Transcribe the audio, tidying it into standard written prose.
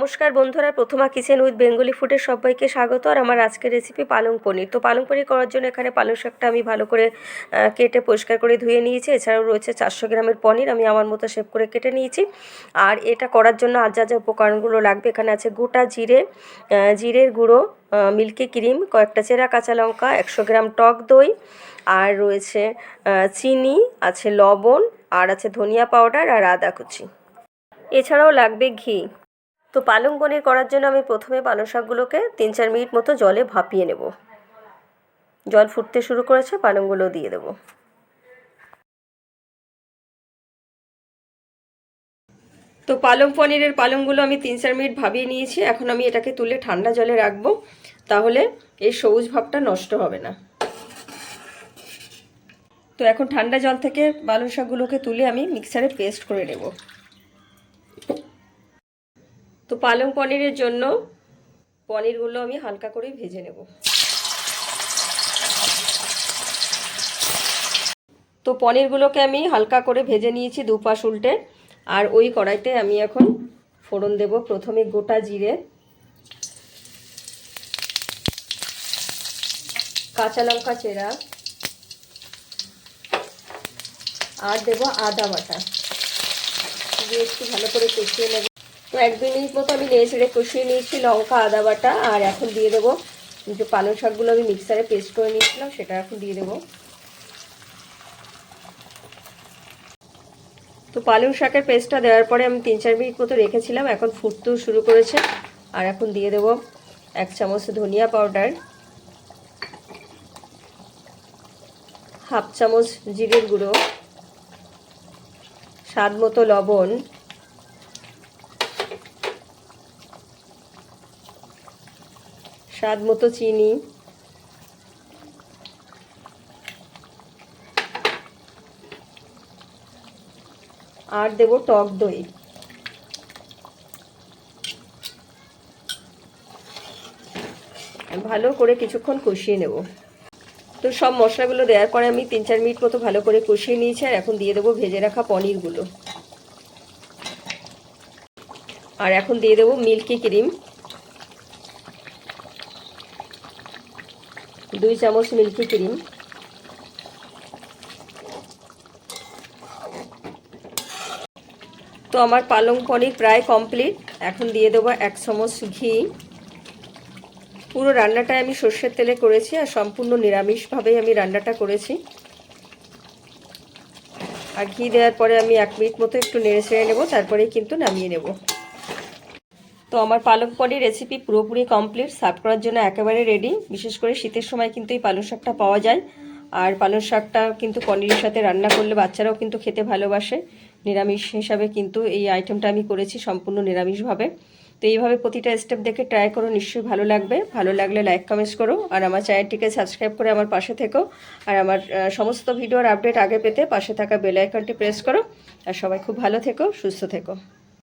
নমস্কার বন্ধুরা, প্রথমা kitchen with Bengali ফুডে সবাইকে স্বাগত। আর আমার আজকের রেসিপি পালং পনির। তো পালং পনির করার জন্য এখানে পালং শাকটা আমি ভালো করে কেটে পরিষ্কার করে ধুয়ে নিয়েছি। এছাড়াও রয়েছে 400 গ্রামের পনির, আমি আমার মতো শেপ করে কেটে নিয়েছি। আর এটা করার জন্য আর যা যা উপকরণগুলো লাগবে, এখানে আছে গোটা জিরে, জিরের গুঁড়ো, মিল্কি ক্রিম, কয়েকটা চেরা কাঁচা লঙ্কা, 100 গ্রাম টক দই, আর রয়েছে চিনি, আছে লবণ, আর আছে ধনিয়া পাউডার আর আদা কুচি। এছাড়াও লাগবে ঘি। তো পালং পনির করার জন্য আমি প্রথমে পালং শাকগুলোকে 3-4 মিনিট মতো জলে ভাপিয়ে নেব। জল ফুটতে শুরু করেছে, পালংগুলো দিয়ে দেব। তো পালং পনিরের পালংগুলো আমি 3-4 মিনিট ভাপিয়ে নিয়েছি। এখন আমি এটাকে তুলে ঠান্ডা জলে রাখবো, তাহলে এই সবুজ ভাবটা নষ্ট হবে না। তো এখন ঠান্ডা জল থেকে পালং শাকগুলোকে তুলে আমি মিক্সারে পেস্ট করে নেব। তো পালং পনিরের জন্য পনিরগুলো আমি হালকা করে ভেজে নেব। তো পনিরগুলোকে আমি হালকা করে ভেজে নিয়েছি দুপাশ উল্টে। আর ওই কড়াইতে আমি এখন ফোড়ন দেব। প্রথমে গোটা জিরে, কাঁচা লঙ্কা চেরা, আর দেব আদা বাটা দিয়ে একটু ভালো করে কষিয়ে নেব। তো 1-2 মিনিট মতো আমি নেড়ে চেড়ে কষিয়ে নিয়েছি লঙ্কা আদা বাটা। আর এখন দিয়ে দেবো যে পালং শাকগুলো আমি মিক্সারে পেস্ট করে নিয়েছিলাম, সেটা এখন দিয়ে দেবো। তো পালং শাকের পেস্টটা দেওয়ার পরে আমি 3-4 মিনিট মতো রেখেছিলাম, এখন ফুটতেও শুরু করেছে। আর এখন দিয়ে দেবো 1 চামচ ধনিয়া পাউডার, 1/2 চামচ জিরের গুঁড়ো, স্বাদ মতো লবণ, স্বাদ মতো চিনি, আর দেব টক দই। ভালো করে কিছুক্ষণ কষিয়ে নেব। তো সব মশলাগুলো দেওয়ার পরে আমি 3-4 মিনিট মতো ভালো করে কষিয়ে নিয়েছি। আর এখন দিয়ে দেবো ভেজে রাখা পনিরগুলো। আর এখন দিয়ে দেবো মিল্কি ক্রিম, 2 চামচ মিল্কি ক্রিম। তো আমার পালং পনির প্রায় কমপ্লিট। এখন দিয়ে দেবো 1 চামচ ঘি। পুরো রান্নাটাই আমি সর্ষের তেলে করেছি, আর সম্পূর্ণ নিরামিষভাবেই আমি রান্নাটা করেছি। আর ঘি দেওয়ার পরে আমি 1 মিনিট মতো একটু নেড়ে ছেড়ে নেবো, তারপরেই কিন্তু নামিয়ে নেব। তো আমার পালং পনির রেসিপি পুরোপুরি কমপ্লিট, সার্ভ করার জন্য একেবারে রেডি। বিশেষ করে শীতের সময় কিন্তু এই পালং শাকটা পাওয়া যায়। আর পালং শাকটা কিন্তু পনিরের সাথে রান্না করলে বাচ্চারাও কিন্তু খেতে ভালোবাসে। নিরামিষ হিসাবে কিন্তু এই আইটেমটা আমি করেছি সম্পূর্ণ নিরামিষভাবে। তো এইভাবে প্রতিটা স্টেপ দেখে ট্রাই করো, নিশ্চয়ই ভালো লাগবে। ভালো লাগলে লাইক কমেন্টস করো, আর আমার চ্যানেলটিকে সাবস্ক্রাইব করে আমার পাশে থেকো। আর আমার সমস্ত ভিডিওর আপডেট আগে পেতে পাশে থাকা বেল আইকনটি প্রেস করো। আর সবাই খুব ভালো থেকো, সুস্থ থেকো।